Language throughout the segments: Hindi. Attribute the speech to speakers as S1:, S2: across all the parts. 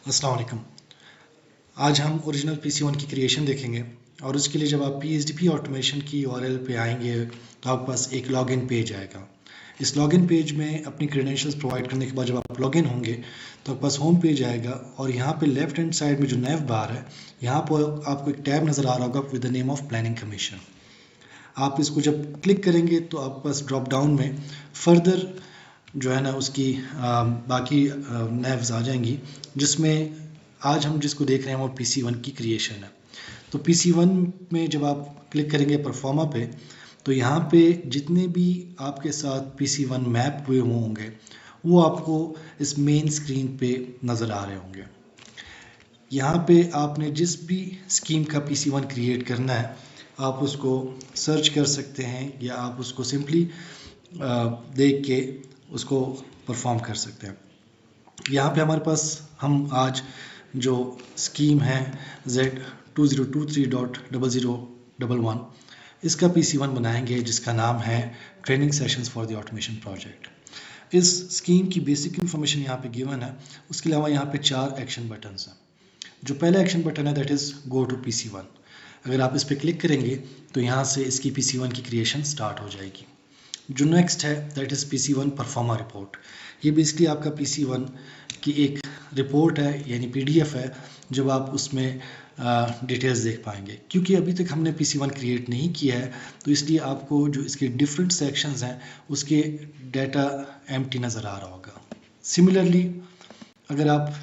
S1: अस्सलाम वालेकुम। आज हम ओरिजिनल PC1 की क्रिएशन देखेंगे और उसके लिए जब आप PHP ऑटोमेशन की URL पे आएंगे तो आपके पास एक लॉगिन पेज आएगा। इस लॉगिन पेज में अपनी क्रेडेंशियल्स प्रोवाइड करने के बाद जब आप लॉगिन होंगे तो आपके पास होम पेज आएगा और यहाँ पे लेफ्ट हैंड साइड में जो नैव बार है यहाँ पर आपको एक टैब नज़र आ रहा होगा with the name of planning commission. आप इसको जब क्लिक करेंगे तो आपके पास ड्रॉप डाउन में फर्दर जो है ना उसकी बाकी नैव्स आ जाएंगी, जिसमें आज हम जिसको देख रहे हैं वो PC1 की क्रिएशन है। तो PC1 में जब आप क्लिक करेंगे परफॉर्मा पे तो यहाँ पे जितने भी आपके साथ PC1 मैप हुए होंगे वो आपको इस मेन स्क्रीन पे नज़र आ रहे होंगे। यहाँ पे आपने जिस भी स्कीम का PC1 क्रिएट करना है आप उसको सर्च कर सकते हैं या आप उसको सिंपली देख के उसको परफॉर्म कर सकते हैं। यहाँ पे हमारे पास हम आज जो स्कीम है Z2023.0011 इसका PC1 बनाएंगे जिसका नाम है training sessions for the automation project. इस स्कीम की बेसिक इन्फॉर्मेशन यहाँ पे गिवन है। उसके अलावा यहाँ पे 4 एक्शन बटन्स हैं। जो पहला एक्शन बटन है that is go to PC1। अगर आप इस पर क्लिक करेंगे तो यहाँ से इसकी PC1 की क्रिएशन स्टार्ट हो जाएगी। जो नेक्स्ट है that is PC1 pro forma report. ये बेसिकली आपका PC1 की एक रिपोर्ट है यानी PDF है जब आप उसमें डिटेल्स देख पाएंगे। क्योंकि अभी तक हमने PC1 क्रिएट नहीं किया है तो इसलिए आपको जो इसके डिफरेंट सेक्शंस हैं उसके डाटा एम्प्टी नज़र आ रहा होगा। सिमिलरली अगर आप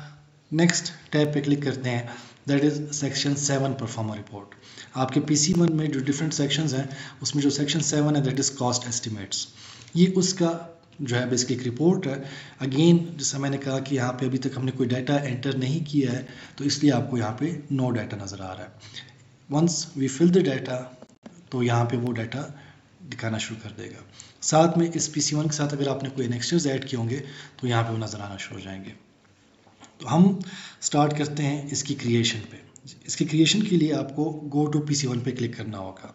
S1: नेक्स्ट टैब पे क्लिक करते हैं that is section 7 pro forma report. आपके PC1 में जो डिफरेंट सेक्शंस हैं उसमें जो सेक्शन 7 है दैट इज़ कॉस्ट एस्टिमेट्स। ये उसका जो है बेसिकली एक रिपोर्ट है। अगेन जैसा मैंने कहा कि यहाँ पे अभी तक हमने कोई डाटा एंटर नहीं किया है तो इसलिए आपको यहाँ पे नो डाटा नज़र आ रहा है। Once we fill the data तो यहाँ पे वो डाटा दिखाना शुरू कर देगा। साथ में इस PC1 के साथ अगर आपने कोई नेक्स्टर्स ऐड किए होंगे तो यहाँ पे वो नज़र आना शुरू हो जाएंगे। तो हम स्टार्ट करते हैं इसकी क्रिएशन पे। इसकी क्रिएशन के लिए आपको गो टू PC1 पे क्लिक करना होगा।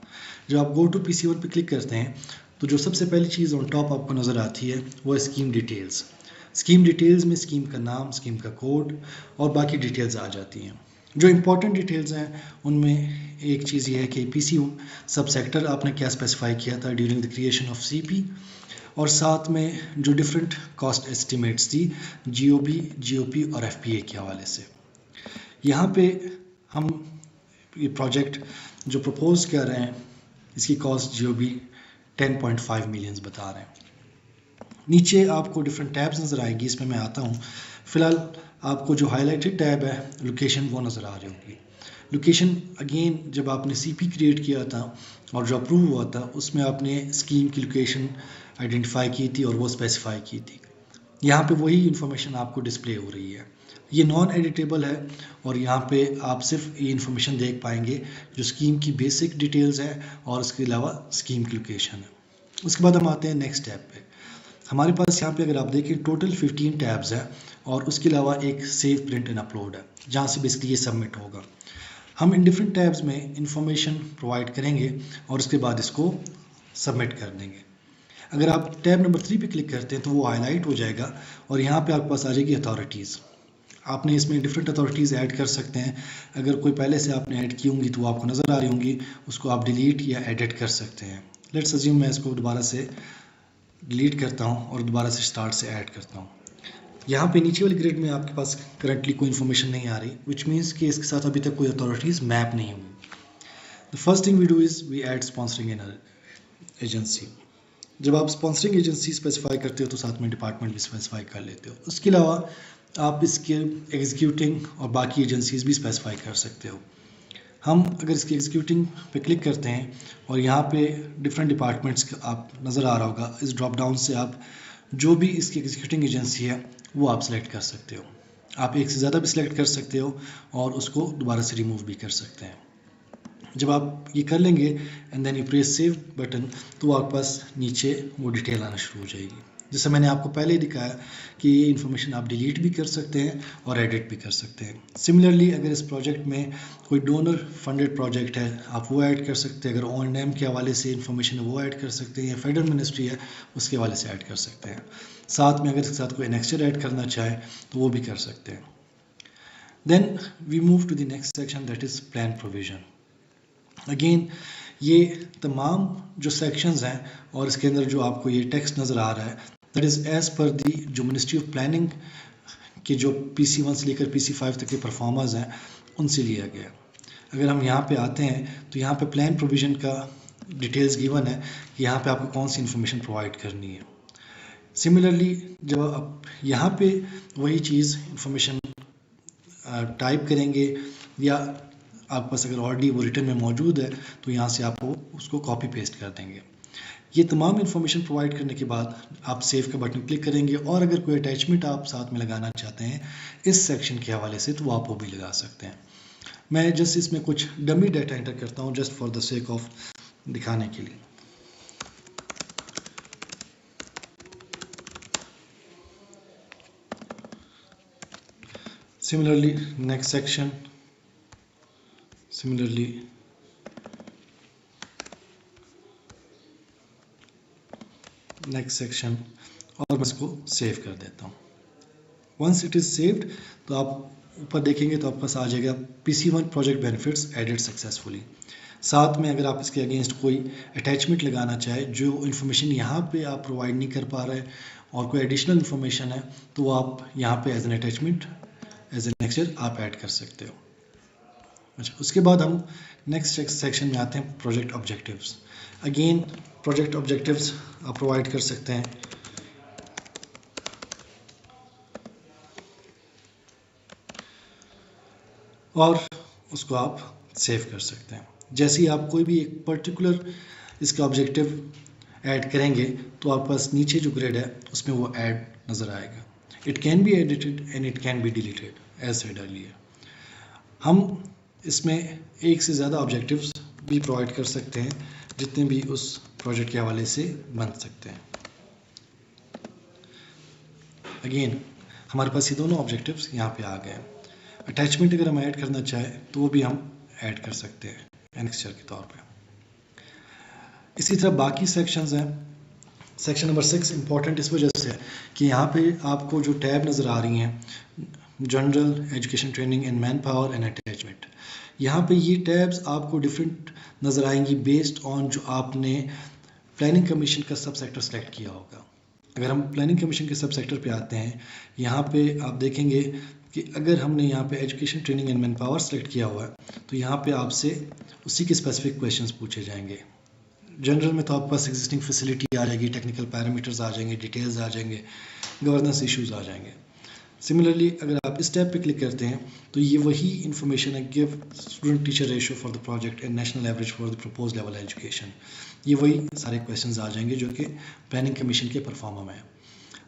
S1: जब आप गो टू PC1 पे क्लिक करते हैं तो जो सबसे पहली चीज़ ऑन टॉप आपको नज़र आती है वो है स्कीम डिटेल्स। स्कीम डिटेल्स में स्कीम का नाम, स्कीम का कोड और बाकी डिटेल्स आ जाती हैं। जो इम्पोर्टेंट डिटेल्स हैं उनमें एक चीज़ ये है कि PC सब सेक्टर आपने क्या स्पेसिफाई किया था during the creation of CP और साथ में जो डिफरेंट कॉस्ट एस्टिमेट्स थी GOB, GOP और FPA के हवाले से। यहाँ पे हम ये प्रोजेक्ट जो प्रपोज कर रहे हैं इसकी कॉस्ट GOB 10.5 मिलियंस बता रहे हैं। नीचे आपको डिफरेंट टैब्स नज़र आएगी, इसमें मैं आता हूँ। फ़िलहाल आपको जो हाईलाइटेड टैब है लोकेशन वो नज़र आ रही होगी। लोकेशन अगेन जब आपने CP क्रिएट किया था और जो अप्रूव हुआ था उसमें आपने स्कीम की लोकेशन आइडेंटिफाई की थी और वो स्पेसिफाई की थी। यहाँ पे वही इन्फॉर्मेशन आपको डिस्प्ले हो रही है। ये नॉन एडिटेबल है और यहाँ पे आप सिर्फ ये इन्फॉर्मेशन देख पाएंगे जो स्कीम की बेसिक डिटेल्स है और उसके अलावा स्कीम की लोकेशन है। उसके बाद हम आते हैं नेक्स्ट टैब पे। हमारे पास यहाँ पे अगर आप देखें टोटल 15 टैब्स हैं और उसके अलावा एक सेव प्रिंट एंड अपलोड है जहाँ से बेसिकली ये सबमिट होगा। हम इन डिफरेंट टैब्स में इंफॉर्मेशन प्रोवाइड करेंगे और उसके बाद इसको सबमिट कर देंगे। अगर आप टैब नंबर 3 पे क्लिक करते हैं तो वो हाईलाइट हो जाएगा और यहाँ पे आपके पास आ जाएगी अथॉरिटीज़। आपने इसमें डिफरेंट अथॉरिटीज़ ऐड कर सकते हैं। अगर कोई पहले से आपने ऐड की होंगी तो वो आपको नज़र आ रही होंगी, उसको आप डिलीट या एडिट कर सकते हैं। लेट्स अज्यूम मैं इसको दोबारा से डिलीट करता हूँ और दोबारा से स्टार्ट से ऐड करता हूँ। यहाँ पे नीचे वाली ग्रिड में आपके पास करंटली कोई इन्फॉर्मेशन नहीं आ रही, विच मीन्स कि इसके साथ अभी तक कोई अथॉरिटीज़ मैप नहीं हुई। The first thing we do is we add sponsoring in agency. जब आप स्पॉन्सरिंग एजेंसी स्पेसिफाई करते हो तो साथ में डिपार्टमेंट भी स्पेसिफाई कर लेते हो। उसके अलावा आप इसके एग्जीक्यूटिंग और बाकी एजेंसीज भी स्पेसिफाई कर सकते हो। हम अगर इसकी एग्जीक्यूटिंग पे क्लिक करते हैं और यहाँ पे डिफरेंट डिपार्टमेंट्स आप नज़र आ रहा होगा, इस ड्रॉप डाउन से आप जो भी इसकी एग्जीक्यूटिंग एजेंसी है वो आप सेलेक्ट कर सकते हो। आप एक से ज़्यादा भी सिलेक्ट कर सकते हो और उसको दोबारा से रिमूव भी कर सकते हैं। जब आप ये कर लेंगे and then you press save button तो आपके पास नीचे वो डिटेल आना शुरू हो जाएगी। जैसे मैंने आपको पहले ही दिखाया कि ये इन्फॉर्मेशन आप डिलीट भी कर सकते हैं और एडिट भी कर सकते हैं। सिमिलरली अगर इस प्रोजेक्ट में कोई डोनर फंडेड प्रोजेक्ट है आप वो ऐड कर सकते हैं। अगर O&M के हवाले से इन्फॉर्मेशन है वो ऐड कर सकते हैं या फेडरल मिनिस्ट्री है उसके हवाले से ऐड कर सकते हैं। साथ में अगर इसके साथ कोई नेक्स्चर ऐड करना चाहे तो वो भी कर सकते हैं। Then we move to the next section, that is plan provision. Again ये तमाम जो सेक्शंस हैं और इसके अंदर जो आपको ये टेक्स्ट नज़र आ रहा है, दैट इज़ एज पर दी जो मिनिस्ट्री ऑफ प्लानिंग के जो PC1 से लेकर PC5 तक के परफॉर्मर्स हैं उनसे लिया गया। अगर हम यहाँ पे आते हैं तो यहाँ पे प्लान प्रोविज़न का डिटेल्स गिवन है कि यहाँ पे आपको कौन सी इन्फॉर्मेशन प्रोवाइड करनी है। सिमिलरली जब आप यहाँ पे वही चीज़ इन्फॉर्मेशन टाइप करेंगे या आपके पास अगर ऑलरेडी वो रिटर्न में मौजूद है तो यहाँ से आप उसको कॉपी पेस्ट कर देंगे। ये तमाम इन्फॉर्मेशन प्रोवाइड करने के बाद आप सेव का बटन क्लिक करेंगे और अगर कोई अटैचमेंट आप साथ में लगाना चाहते हैं इस सेक्शन के हवाले से तो आप वो भी लगा सकते हैं। मैं जस्ट इसमें कुछ डमी डाटा एंटर करता हूँ just for the sake of दिखाने के लिए। Similarly, next section, और मैं इसको सेव कर देता हूँ। वंस इट इज़ सेव्ड तो आप ऊपर देखेंगे तो आपके पास आ जाएगा PC1 project benefits added successfully. साथ में अगर आप इसके अगेंस्ट कोई अटैचमेंट लगाना चाहे जो इन्फॉर्मेशन यहाँ पे आप प्रोवाइड नहीं कर पा रहे और कोई एडिशनल इन्फॉर्मेशन है तो आप यहाँ पे as an attachment as an extra आप ऐड कर सकते हो। अच्छा, उसके बाद हम नेक्स्ट सेक्शन में आते हैं project objectives. Again project objectives आप प्रोवाइड कर सकते हैं। और उसको आप सेव कर सकते हैं। जैसे ही आप कोई भी एक पर्टिकुलर इसका ऑब्जेक्टिव ऐड करेंगे तो आपके पास नीचे जो ग्रिड है उसमें वो ऐड नज़र आएगा। It can be edited and it can be deleted as said earlier. हम इसमें एक से ज़्यादा ऑब्जेक्टिव्स भी प्रोवाइड कर सकते हैं जितने भी उस प्रोजेक्ट के हवाले से बन सकते हैं। अगेन हमारे पास ये दोनों ऑब्जेक्टिव्स यहाँ पे आ गए हैं। अटैचमेंट अगर हम ऐड करना चाहें तो वो भी हम ऐड कर सकते हैं एनेक्स्चर के तौर पे। इसी तरह बाकी सेक्शंस हैं। सेक्शन नंबर 6 इंपॉर्टेंट इस वजह से है कि यहाँ पे आपको जो टैब नज़र आ रही हैं general education training in man power and attachment, यहाँ पे ये टैब्स आपको डिफरेंट नज़र आएंगी बेस्ड ऑन जो आपने प्लानिंग कमीशन का सब सेक्टर सेलेक्ट किया होगा। अगर हम प्लानिंग कमीशन के सब सेक्टर पे आते हैं, यहाँ पे आप देखेंगे कि अगर हमने यहाँ पे education training and man power select किया हुआ है तो यहाँ पे आपसे उसी के स्पेसिफिक क्वेश्चंस पूछे जाएंगे। जनरल में तो आपके पास एग्जिस्टिंग फैसिलिटी आ जाएगी, टेक्निकल पैरामीटर्स आ जाएंगे, डिटेल्स आ जाएंगे, गवर्नेंस इश्यूज आ जाएंगे। सिमिलरली अगर आप इस टैब पे क्लिक करते हैं तो ये वही इंफॉर्मेशन है, give student teacher ratio for the project and national average for the propose level education, ये वही सारे क्वेश्चंस आ जाएंगे जो कि प्लानिंग कमीशन के परफॉर्मा में है।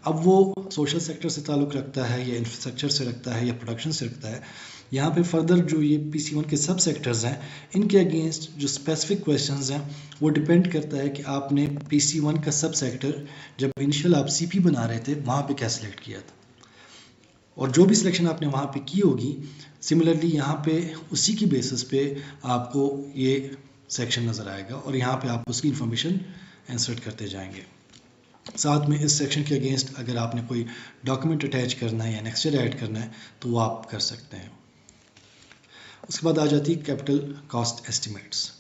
S1: अब वो सोशल सेक्टर से ताल्लुक़ रखता है या इंफ्रास्ट्रक्चर से रखता है या प्रोडक्शन से रखता है। यहाँ पे फर्दर जो ये PC1 के सब सेक्टर्स हैं इनके अगेंस्ट जो स्पेसिफिक क्वेश्चंस हैं वो डिपेंड करता है कि आपने PC1 का सब सेक्टर जब इनिशियल आप CP बना रहे थे वहाँ पे क्या सिलेक्ट किया था, और जो भी सिलेक्शन आपने वहाँ पे की होगी सिमिलरली यहाँ पे उसी की बेसिस पे आपको ये सेक्शन नज़र आएगा और यहाँ पे आप उसकी इंफॉर्मेशन इंसर्ट करते जाएंगे। साथ में इस सेक्शन के अगेंस्ट अगर आपने कोई डॉक्यूमेंट अटैच करना है या नेक्स्चर ऐड करना है तो वो आप कर सकते हैं। उसके बाद आ जाती है कैपिटल कॉस्ट एस्टिमेट्स।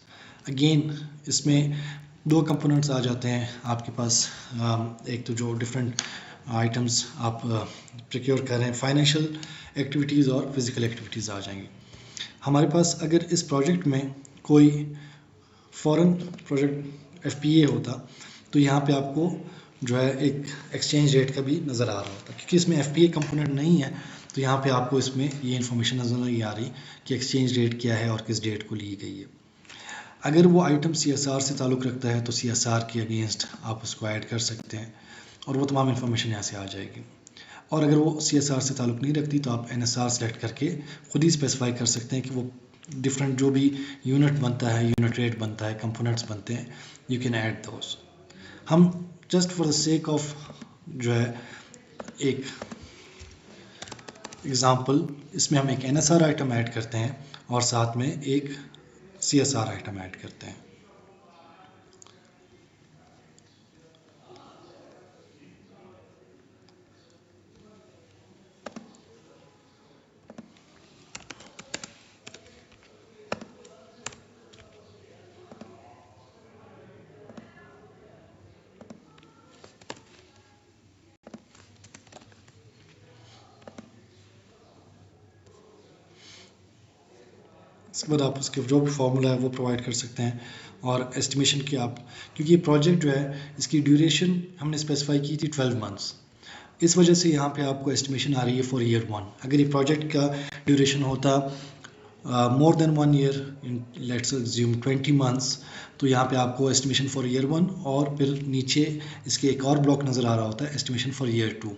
S1: अगेन इसमें दो कंपोनेंट्स आ जाते हैं आपके पास। एक तो जो डिफरेंट आइटम्स आप प्रोक्योर कर रहे हैं, फाइनेंशियल एक्टिविटीज़ और फिज़िकल एक्टिविटीज़ आ जाएंगी। हमारे पास अगर इस प्रोजेक्ट में कोई फॉरेन प्रोजेक्ट FPA होता तो यहाँ पे आपको जो है एक एक्सचेंज रेट का भी नज़र आ रहा होता, क्योंकि इसमें FPA कंपोनेंट नहीं है तो यहाँ पे आपको इसमें ये इन्फॉर्मेशन नज़र नहीं आ रही कि एक्सचेंज रेट क्या है और किस डेट को ली गई है। अगर वो आइटम CSR से ताल्लुक़ रखता है तो CSR के अगेंस्ट आप उसको ऐड कर सकते हैं और वो तमाम इन्फॉर्मेशन यहाँ से आ जाएगी। और अगर वो CSR से ताल्लुक़ नहीं रखती तो आप NSR सेलेक्ट करके ख़ुद ही स्पेसिफाई कर सकते हैं कि वो डिफरेंट जो भी यूनिट बनता है, यूनिट रेट बनता है, कंपोनेंट्स बनते हैं, यू कैन ऐड दोस। हम just for the sake of जो है एक एग्ज़ाम्पल इसमें हम एक NSR आइटम ऐड करते हैं और साथ में एक CSR आइटम ऐड करते हैं। इसके बाद आप उसके जो भी फार्मूला है वो प्रोवाइड कर सकते हैं और एस्टिमेशन की आप, क्योंकि ये प्रोजेक्ट जो है इसकी ड्यूरेशन हमने स्पेसिफाई की थी 12 मंथ्स, इस वजह से यहाँ पे आपको एस्टिमेशन आ रही है फॉर ईयर 1। अगर ये प्रोजेक्ट का ड्यूरेशन होता more than 1 year, let's assume 20 months, तो यहाँ पे आपको एस्टिमेशन फॉर ईयर 1 और फिर नीचे इसके एक और ब्लॉक नज़र आ रहा होता है estimation for year 2।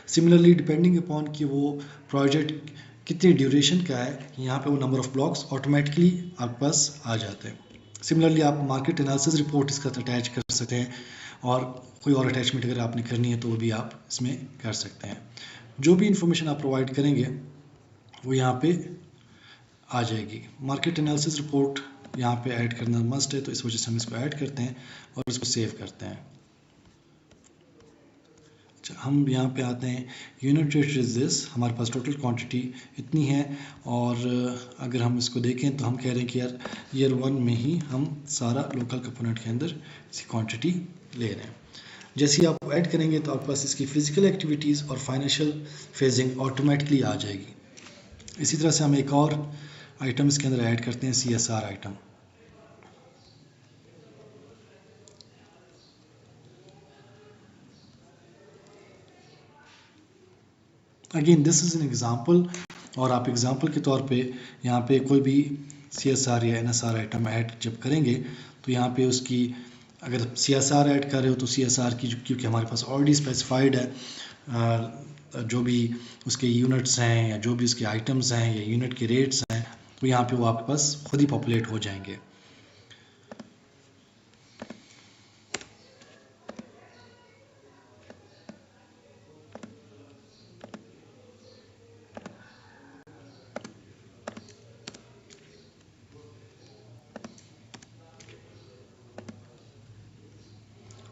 S1: Similarly depending upon कि वो प्रोजेक्ट कितनी ड्यूरेशन का है, यहाँ पे वो नंबर ऑफ ब्लॉक्स ऑटोमेटिकली आपके पास आ जाते हैं। सिमिलरली आप मार्केट एनालिसिस रिपोर्ट इसका अटैच कर सकते हैं और कोई और अटैचमेंट अगर आपने करनी है तो वो भी आप इसमें कर सकते हैं। जो भी इंफॉर्मेशन आप प्रोवाइड करेंगे वो यहाँ पे आ जाएगी। मार्केट एनालिसिस रिपोर्ट यहाँ पे ऐड करना मस्ट है, तो इस वजह से हम इसको ऐड करते हैं और इसको सेव करते हैं। अच्छा, हम यहाँ पे आते हैं यूनिट रेट इज दिस, हमारे पास टोटल क्वांटिटी इतनी है और अगर हम इसको देखें तो हम कह रहे हैं कि यार ईयर 1 में ही हम सारा लोकल कंपोनेंट के अंदर इसकी क्वांटिटी ले रहे हैं। जैसे ही आप ऐड करेंगे तो आपके पास इसकी फिजिकल एक्टिविटीज़ और फाइनेंशियल फेजिंग ऑटोमेटिकली आ जाएगी। इसी तरह से हम एक और आइटम इसके अंदर ऐड करते हैं, CSR item. Again this is an example, और आप एग्जांपल के तौर पे यहाँ पे कोई भी CSR या NSR आइटम ऐड जब करेंगे तो यहाँ पे उसकी, अगर CSR ऐड कर रहे हो तो CSR की, क्योंकि हमारे पास ऑलरेडी स्पेसिफाइड है जो भी उसके यूनिट्स हैं या जो भी उसके आइटम्स हैं या यूनिट के रेट्स हैं, तो यहाँ पे वो आपके पास खुद ही पॉपुलेट हो जाएंगे।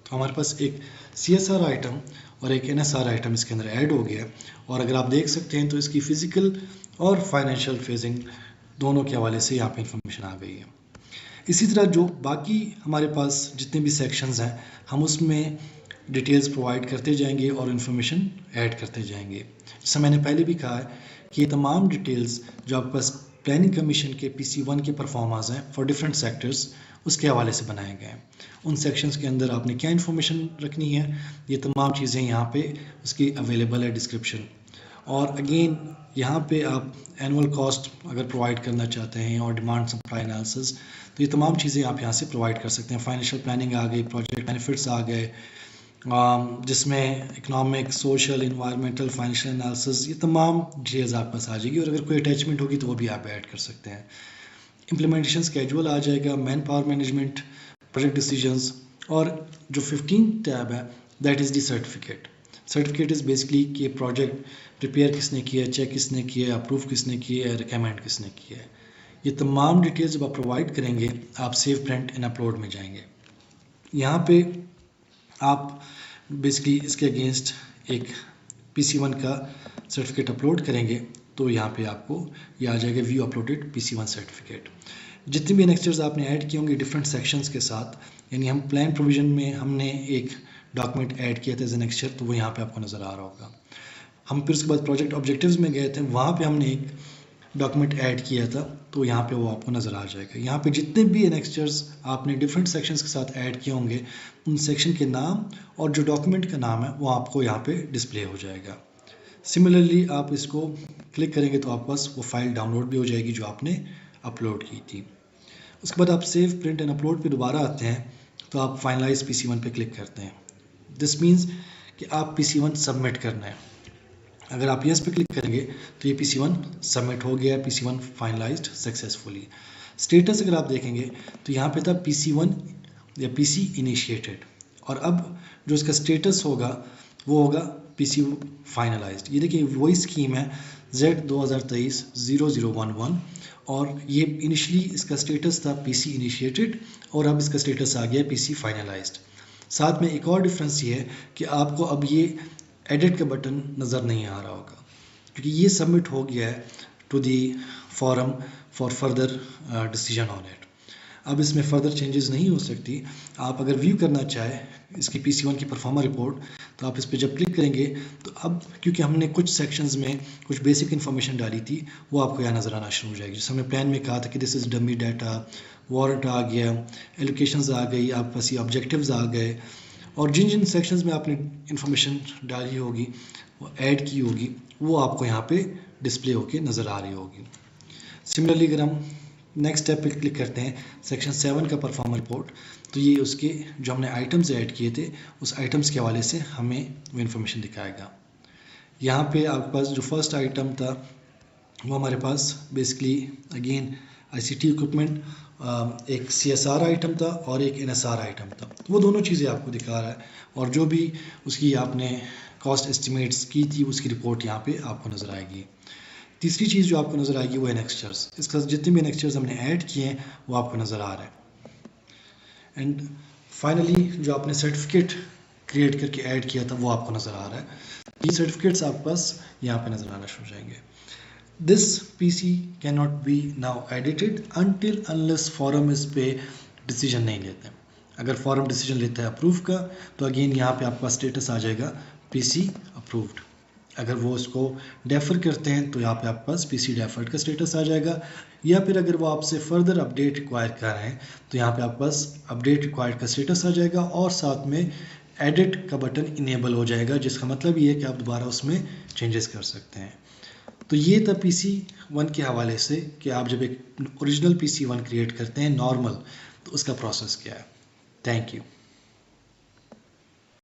S1: तो हमारे पास एक CSR आइटम और एक NSR आइटम इसके अंदर ऐड हो गया, और अगर आप देख सकते हैं तो इसकी फ़िज़िकल और फाइनेंशियल फेजिंग दोनों के हवाले से यहाँ पे इंफॉर्मेशन आ गई है। इसी तरह जो बाकी हमारे पास जितने भी सेक्शंस हैं हम उसमें डिटेल्स प्रोवाइड करते जाएंगे और इन्फॉर्मेशन ऐड करते जाएंगे। जैसा मैंने पहले भी कहा है कि ये तमाम डिटेल्स जो आपके पास प्लानिंग कमीशन के PC1 के परफॉर्मास हैं फॉर डिफरेंट सेक्टर्स, उसके हवाले से बनाए गए हैं। उन सेक्शंस के अंदर आपने क्या इन्फॉर्मेशन रखनी है, ये तमाम चीज़ें यहाँ पे उसकी अवेलेबल है डिस्क्रिप्शन। और अगेन यहाँ पे आप एनुअल कॉस्ट अगर प्रोवाइड करना चाहते हैं और डिमांड सप्लाई एनालिसिस, तो ये तमाम चीज़ें आप यहाँ से प्रोवाइड कर सकते हैं। फाइनेंशियल प्लानिंग आ गई, प्रोजेक्ट बेनिफिट्स आ गए, जिसमें economic, social, environmental, financial analysis, ये तमाम डिटेल्स आपके पास आ जाएगी। और अगर कोई अटैचमेंट होगी तो वो भी आप ऐड कर सकते हैं। इम्प्लीमेंटेशन स्केड्यूल आ जाएगा, man power management, project decisions, और जो 15 टैब है that is the certificate. Certificate is basically कि प्रोजेक्ट प्रिपेयर किसने किया है, चेक किसने किया है, अप्रूव किसने किया है, रिकमेंड किसने किया है। ये तमाम डिटेल्स जब आप प्रोवाइड करेंगे आप सेव, प्रिंट एंड अपलोड में जाएंगे। यहाँ पे आप बेसिकली इसके अगेंस्ट एक PC1 का सर्टिफिकेट अपलोड करेंगे तो यहाँ पे आपको ये आ जाएगा व्यू अपलोडेड PC1 सर्टिफिकेट। जितने भी एनेक्चर्स आपने ऐड किए होंगे डिफरेंट सेक्शंस के साथ, यानी हम प्लान प्रोविजन में हमने एक डॉक्यूमेंट ऐड किया था एज एनेक्चर, तो वो यहाँ पे आपको नज़र आ रहा होगा। हम फिर उसके बाद प्रोजेक्ट ऑब्जेक्टिव्स में गए थे, वहाँ पे हमने एक डॉक्यूमेंट ऐड किया था, तो यहाँ पे वो आपको नज़र आ जाएगा। यहाँ पे जितने भी एनेक्चर्स आपने डिफरेंट सेक्शंस के साथ ऐड किए होंगे उन सेक्शन के नाम और जो डॉक्यूमेंट का नाम है वो आपको यहाँ पे डिस्प्ले हो जाएगा। सिमिलरली आप इसको क्लिक करेंगे तो आपके पास वो फाइल डाउनलोड भी हो जाएगी जो आपने अपलोड की थी। उसके बाद आप सेव, प्रिंट एंड अपलोड पे दोबारा आते हैं तो आप फाइनलाइज PC1 पे क्लिक करते हैं। दिस मीन्स कि आप PC1 सबमिट करना है। अगर आप यस पे क्लिक करेंगे तो ये PC1 सबमिट हो गया है, PC1 फाइनलाइज्ड सक्सेसफुली। स्टेटस अगर आप देखेंगे तो यहाँ पे था PC1 या PC इनिशिएटेड, और अब जो इसका स्टेटस होगा वो होगा PC फाइनलाइज्ड। ये देखिए वही स्कीम है Z 2023-0011, और ये इनिशियली इसका स्टेटस था PC इनिशिएटेड और अब इसका स्टेटस आ गया PC फाइनलाइज्ड। साथ में एक और डिफरेंस ये है कि आपको अब ये एडिट का बटन नज़र नहीं आ रहा होगा क्योंकि ये सबमिट हो गया है to the forum for further decision on it. अब इसमें फर्दर चेंजेस नहीं हो सकती। आप अगर व्यू करना चाहें इसकी PC1 की परफॉर्मा रिपोर्ट, तो आप इस पर जब क्लिक करेंगे तो अब क्योंकि हमने कुछ सेक्शंस में कुछ बेसिक इन्फॉर्मेशन डाली थी वो आपको यहाँ नज़र आना शुरू हो जाएगी। जैसे हमने प्लान में कहा था कि this is dummy data, warrant आ गया, एलोकेशंस आ गई, आप पास ये ऑब्जेक्टिव्स आ गए, और जिन जिन सेक्शंस में आपने इन्फॉर्मेशन डाली होगी वो ऐड की होगी वो आपको यहाँ पे डिस्प्ले होके नज़र आ रही होगी। सिमिलरली अगर हम नेक्स्ट स्टेप पे क्लिक करते हैं सेक्शन 7 का परफॉर्मा रिपोर्ट, तो ये उसके जो हमने आइटम्स ऐड किए थे उस आइटम्स के हवाले से हमें वो इन्फॉर्मेशन दिखाएगा। यहाँ पे आपके पास जो फर्स्ट आइटम था वो हमारे पास बेसिकली अगेन ICT इक्विपमेंट, एक CSR आइटम था और एक NSR आइटम था। वो दोनों चीज़ें आपको दिखा रहा है, और जो भी उसकी आपने कॉस्ट एस्टिमेट्स की थी उसकी रिपोर्ट यहाँ पे आपको नज़र आएगी। तीसरी चीज़ जो आपको नज़र आएगी वो है नेक्स्चर्स। इसका जितने भी नेक्स्चर्स हमने ऐड किए हैं वो आपको नज़र आ रहा है। एंड फाइनली जो आपने सर्टिफिकेट क्रिएट करके ऐड किया था वो आपको नज़र आ रहा है। ये सर्टिफिकेट्स आपके पास यहाँ पे नज़र आना शुरू हो जाएंगे। This PC cannot be now edited until unless forum इस पे डिसीजन नहीं लेते हैं। अगर forum डिसीजन लेता है अप्रूव का, तो अगेन यहाँ पे आपका स्टेटस आ जाएगा PC अप्रूव्ड। अगर वो इसको डेफर करते हैं तो यहाँ पे आपके पास PC डेफर्ड का स्टेटस आ जाएगा, या फिर अगर वो आपसे फर्दर अपडेट रिक्वायर कर रहे हैं तो यहाँ पे आपके पास अपडेट रिक्वायर्ड का स्टेटस आ जाएगा, और साथ में एडिट का बटन इनेबल हो जाएगा, जिसका मतलब ये है कि आप दोबारा उसमें चेंजेस कर सकते हैं। तो ये था PC1 के हवाले से कि आप जब एक ओरिजिनल PC1 क्रिएट करते हैं नॉर्मल, तो उसका प्रोसेस क्या है। Thank you.